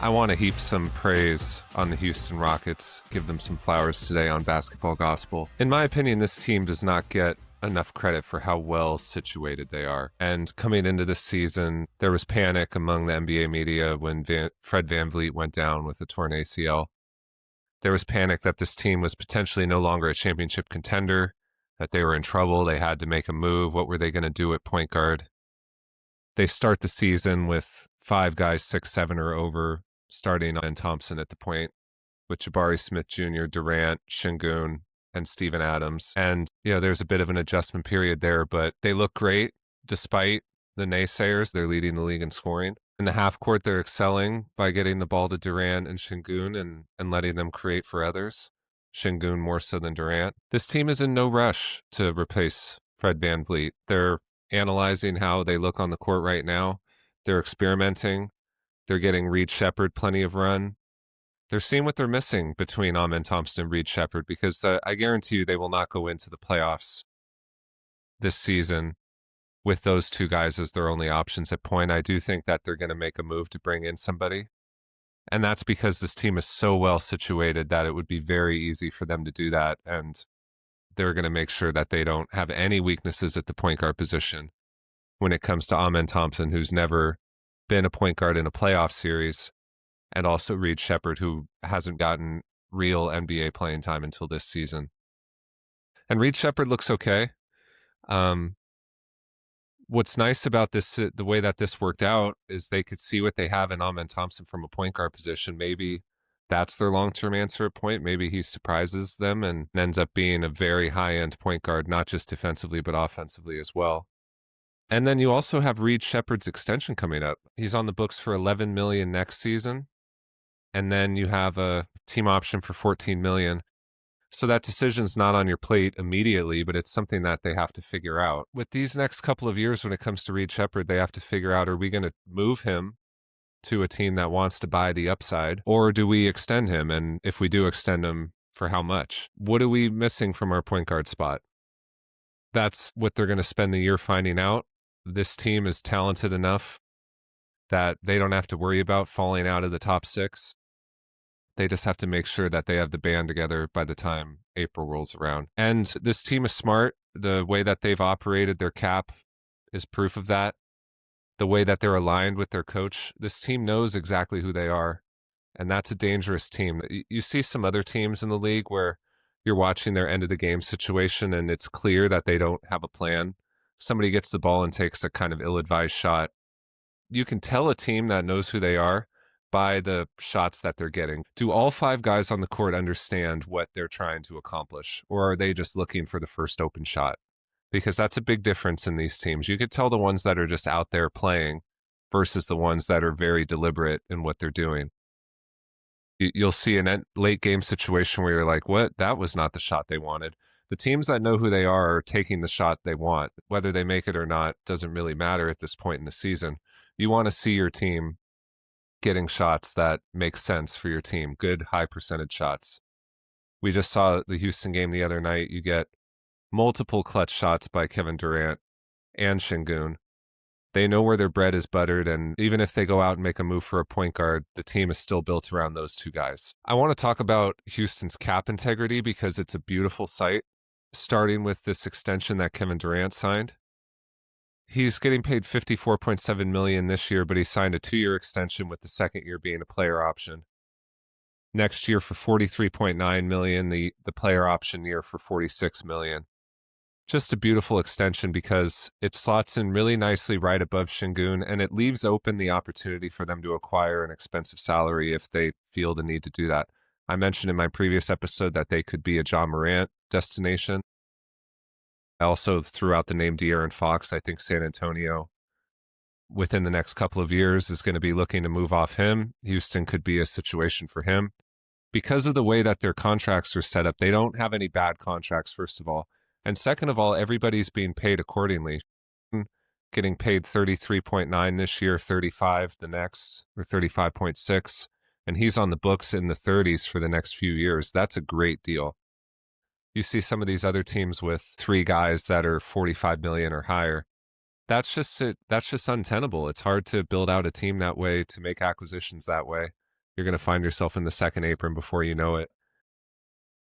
I want to heap some praise on the Houston Rockets, give them some flowers today on Basketball Gospel. In my opinion, this team does not get enough credit for how well situated they are. And coming into this season, there was panic among the NBA media when Fred VanVleet went down with a torn ACL. There was panic that this team was potentially no longer a championship contender, that they were in trouble, they had to make a move. What were they going to do at point guard? They start the season with 5 guys 6'7" or over, starting on Thompson at the point, with Jabari Smith Jr., Durant, Şengün, and Steven Adams. And, there's a bit of an adjustment period there, but they look great despite the naysayers. They're leading the league in scoring. In the half court, they're excelling by getting the ball to Durant and Şengün and letting them create for others. Şengün more so than Durant. This team is in no rush to replace Fred VanVleet. They're analyzing how they look on the court right now. They're experimenting. They're getting Reed Sheppard plenty of run. They're seeing what they're missing between Amen Thompson and Reed Sheppard, because I guarantee you they will not go into the playoffs this season with those 2 guys as their only options at point. I do think that they're going to make a move to bring in somebody. And that's because this team is so well situated that it would be very easy for them to do that. And they're going to make sure that they don't have any weaknesses at the point guard position when it comes to Amen Thompson, who's never been a point guard in a playoff series, and also Reed Sheppard, who hasn't gotten real NBA playing time until this season. And Reed Sheppard looks okay. What's nice about this, the way that this worked out, is they could see what they have in Amen Thompson from a point guard position. Maybe that's their long-term answer at point. Maybe he surprises them and ends up being a very high-end point guard, not just defensively, but offensively as well. And then you also have Reed Sheppard's extension coming up. He's on the books for $11 million next season. And then you have a team option for $14 million. So that decision's not on your plate immediately, but it's something that they have to figure out. With these next couple of years, when it comes to Reed Sheppard, they have to figure out, are we going to move him to a team that wants to buy the upside, or do we extend him? And if we do extend him, for how much? What are we missing from our point guard spot? That's what they're going to spend the year finding out. This team is talented enough that they don't have to worry about falling out of the top 6. They just have to make sure that they have the band together by the time April rolls around. And this team is smart. The way that they've operated their cap is proof of that. The way that they're aligned with their coach, this team knows exactly who they are. And that's a dangerous team. You see some other teams in the league where you're watching their end of the game situation and it's clear that they don't have a plan. Somebody gets the ball and takes a kind of ill-advised shot. You can tell a team that knows who they are by the shots that they're getting. Do all 5 guys on the court understand what they're trying to accomplish? Or are they just looking for the first open shot? Because that's a big difference in these teams. You could tell the ones that are just out there playing versus the ones that are very deliberate in what they're doing. You'll see a late game situation where you're like, what? That was not the shot they wanted. The teams that know who they are taking the shot they want. Whether they make it or not doesn't really matter at this point in the season. You want to see your team getting shots that make sense for your team, good high percentage shots. We just saw the Houston game the other night. You get multiple clutch shots by Kevin Durant and Şengün. They know where their bread is buttered, and even if they go out and make a move for a point guard, the team is still built around those 2 guys. I want to talk about Houston's cap integrity because it's a beautiful sight, starting with this extension that Kevin Durant signed. He's getting paid $54.7 million this year, but he signed a 2-year extension with the second year being a player option. Next year for $43.9 million, the player option year for $46 million. Just a beautiful extension because it slots in really nicely right above Şengün, and it leaves open the opportunity for them to acquire an expensive salary if they feel the need to do that. I mentioned in my previous episode that they could be a John Morant destination. I also threw out the name De'Aaron Fox. I think San Antonio, within the next couple of years, is going to be looking to move off him. Houston could be a situation for him. Because of the way that their contracts are set up, they don't have any bad contracts, first of all. And second of all, everybody's being paid accordingly. Getting paid 33.9 this year, 35 the next, or 35.6. And he's on the books in the 30s for the next few years. That's a great deal. You see some of these other teams with 3 guys that are 45 million or higher. That's just untenable. It's hard to build out a team that way, to make acquisitions that way. you're going to find yourself in the second apron before you know it.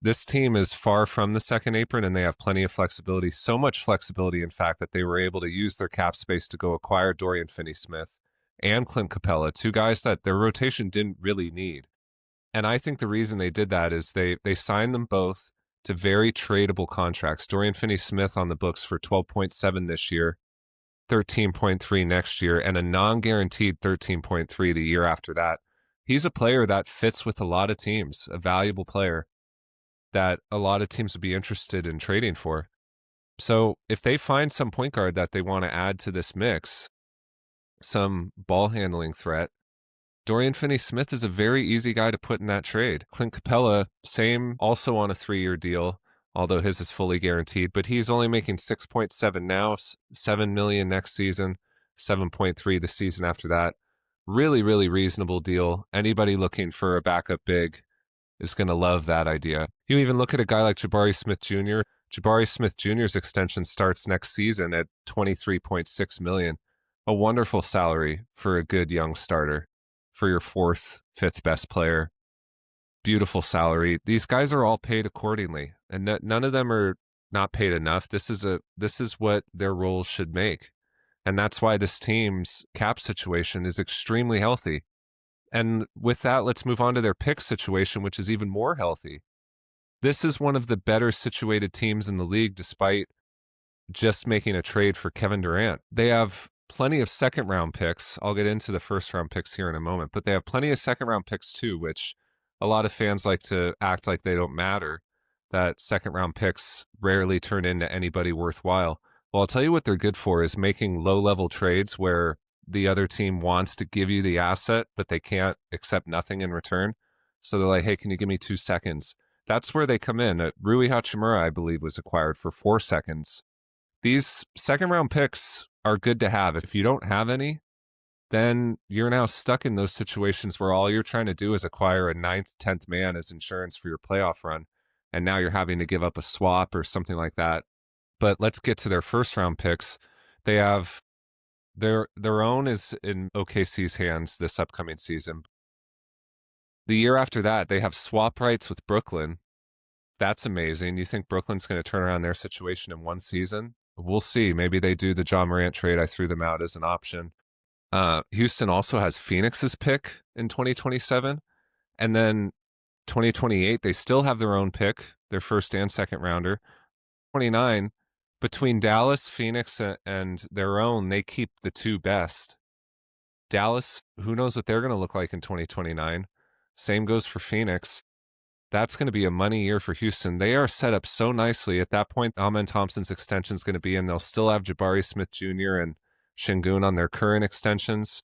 This team is far from the second apron, and they have plenty of flexibility. So much flexibility, in fact, that they were able to use their cap space to go acquire Dorian Finney-Smith and Clint Capella, two guys that their rotation didn't really need. And I think the reason they did that is they signed them both to very tradable contracts. Dorian Finney-Smith on the books for 12.7 this year, 13.3 next year, and a non-guaranteed 13.3 the year after that. He's a player that fits with a lot of teams, a valuable player that a lot of teams would be interested in trading for. So if they find some point guard that they want to add to this mix, some ball handling threat, Dorian Finney-Smith is a very easy guy to put in that trade. Clint Capella, same, also on a 3-year deal, although his is fully guaranteed, but he's only making 6.7 now, 7 million next season, 7.3 the season after that. Really, really reasonable deal. Anybody looking for a backup big is going to love that idea. You even look at a guy like Jabari Smith Jr. Jabari Smith Jr.'s extension starts next season at 23.6 million. A wonderful salary for a good young starter, for your fourth, fifth best player. Beautiful salary. These guys are all paid accordingly, and none of them are not paid enough. This is what their roles should make. And that's why this team's cap situation is extremely healthy. And with that, let's move on to their pick situation, which is even more healthy. This is one of the better situated teams in the league, despite just making a trade for Kevin Durant. They have plenty of second-round picks. I'll get into the first-round picks here in a moment, but they have plenty of second-round picks too, which a lot of fans like to act like they don't matter, that second-round picks rarely turn into anybody worthwhile. Well, I'll tell you what they're good for is making low-level trades where the other team wants to give you the asset, but they can't accept nothing in return. So they're like, hey, can you give me 2 seconds? That's where they come in. Rui Hachimura, I believe, was acquired for 4 seconds. These second-round picks are good to have. If you don't have any, then you're now stuck in those situations where all you're trying to do is acquire a 9th, 10th man as insurance for your playoff run, and now you're having to give up a swap or something like that. But let's get to their first-round picks. They have their own is in OKC's hands this upcoming season. The year after that, they have swap rights with Brooklyn. That's amazing. You think Brooklyn's going to turn around their situation in one season? We'll see. Maybe they do the John Morant trade. I threw them out as an option. Houston also has Phoenix's pick in 2027. And then 2028, they still have their own pick, their first and second rounder. 29, between Dallas, Phoenix, and their own, they keep the 2 best. Dallas, who knows what they're going to look like in 2029. Same goes for Phoenix. That's going to be a money year for Houston. They are set up so nicely. At that point, Amen Thompson's extension is going to be in. They'll still have Jabari Smith Jr. and Şengün on their current extensions.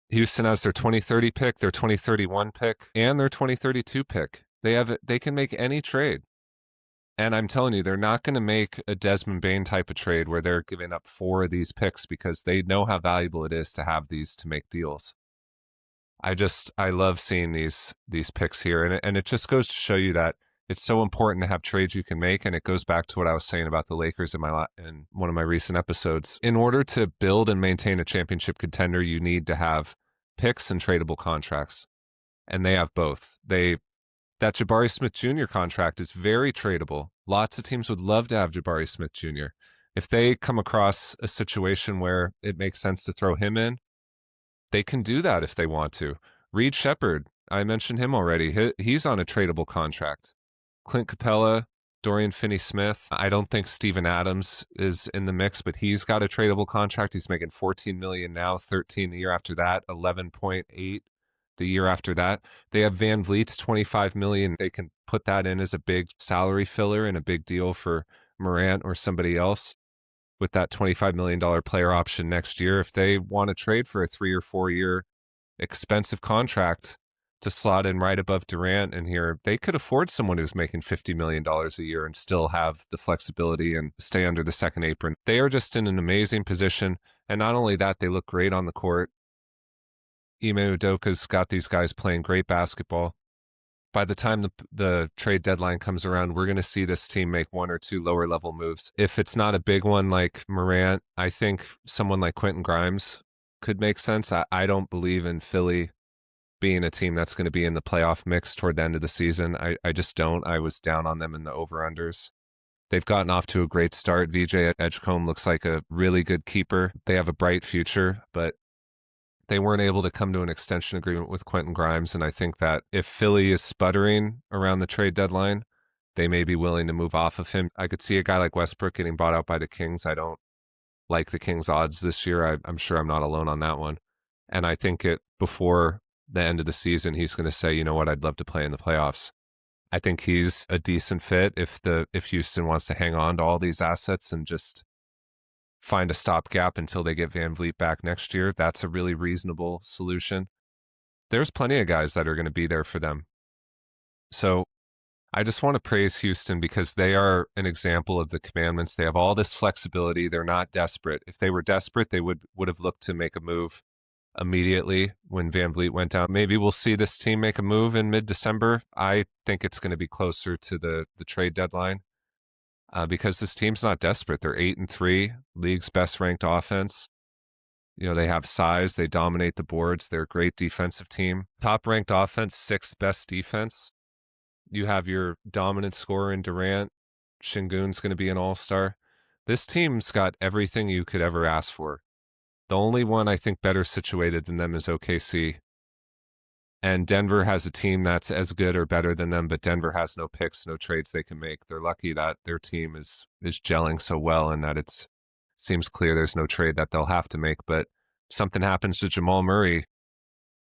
Houston has their 2030 pick, their 2031 pick, and their 2032 pick. They can make any trade. And I'm telling you, they're not going to make a Desmond Bane type of trade where they're giving up 4 of these picks because they know how valuable it is to have these to make deals. I love seeing these picks here, and it just goes to show you that it's so important to have trades you can make, and it goes back to what I was saying about the Lakers in one of my recent episodes. In order to build and maintain a championship contender, you need to have picks and tradable contracts, and they have both. That Jabari Smith Jr. contract is very tradable. Lots of teams would love to have Jabari Smith Jr. If they come across a situation where it makes sense to throw him in, they can do that if they want to. Reed Shepherd, I mentioned him already. He's on a tradable contract. Clint Capella, Dorian Finney-Smith. I don't think Steven Adams is in the mix, but he's got a tradable contract. He's making $14 million now, 13 the year after that, 11.8 the year after that. They have Van Vliet's $25 million. They can put that in as a big salary filler and a big deal for Morant or somebody else with that $25 million player option next year. If they want to trade for a 3 or 4 year expensive contract to slot in right above Durant in here, they could afford someone who's making $50 million a year and still have the flexibility and stay under the second apron. They are just in an amazing position. And not only that, they look great on the court. Ime Udoka's got these guys playing great basketball. By the time the trade deadline comes around, we're going to see this team make 1 or 2 lower level moves. If it's not a big one like Morant, I think someone like Quentin Grimes could make sense. I don't believe in Philly being a team that's going to be in the playoff mix toward the end of the season. I just don't. I was down on them in the over-unders. They've gotten off to a great start. VJ Edgecombe looks like a really good keeper. They have a bright future, but they weren't able to come to an extension agreement with Quentin Grimes. And I think that if Philly is sputtering around the trade deadline, they may be willing to move off of him. I could see a guy like Westbrook getting bought out by the Kings. I don't like the Kings' odds this year. I'm sure I'm not alone on that one. And I think before the end of the season, he's going to say, you know what, I'd love to play in the playoffs. I think he's a decent fit if Houston wants to hang on to all these assets and just find a stopgap until they get Van Vliet back next year. That's a really reasonable solution. There's plenty of guys that are going to be there for them. So I just want to praise Houston because they are an example of the commandments. They have all this flexibility. They're not desperate. If they were desperate, they would have looked to make a move immediately when Van Vliet went down. Maybe we'll see this team make a move in mid-December. I think it's going to be closer to the trade deadline because this team's not desperate. They're 8-3, league's best ranked offense. You know, they have size. They dominate the boards. They're a great defensive team. Top ranked offense, 6th best defense. You have your dominant scorer in Durant. Şengün's going to be an all-star. This team's got everything you could ever ask for. The only one I think better situated than them is OKC. And Denver has a team that's as good or better than them, but Denver has no picks, no trades they can make. They're lucky that their team is gelling so well and that it seems clear there's no trade that they'll have to make. But if something happens to Jamal Murray,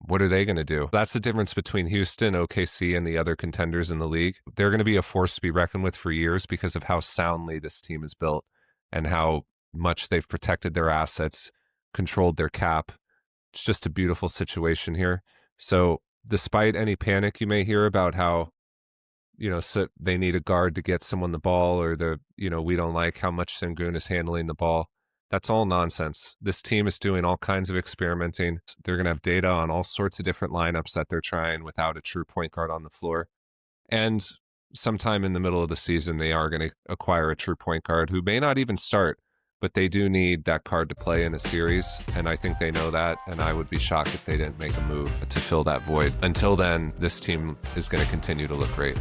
what are they going to do? That's the difference between Houston, OKC, and the other contenders in the league. They're going to be a force to be reckoned with for years because of how soundly this team is built and how much they've protected their assets, controlled their cap. It's just a beautiful situation here. So despite any panic you may hear about how, so they need a guard to get someone the ball or we don't like how much Şengün is handling the ball, that's all nonsense. This team is doing all kinds of experimenting. They're going to have data on all sorts of different lineups that they're trying without a true point guard on the floor. And sometime in the middle of the season, they are going to acquire a true point guard who may not even start, but they do need that card to play in a series, and I think they know that, and I would be shocked if they didn't make a move to fill that void. Until then, this team is going to continue to look great.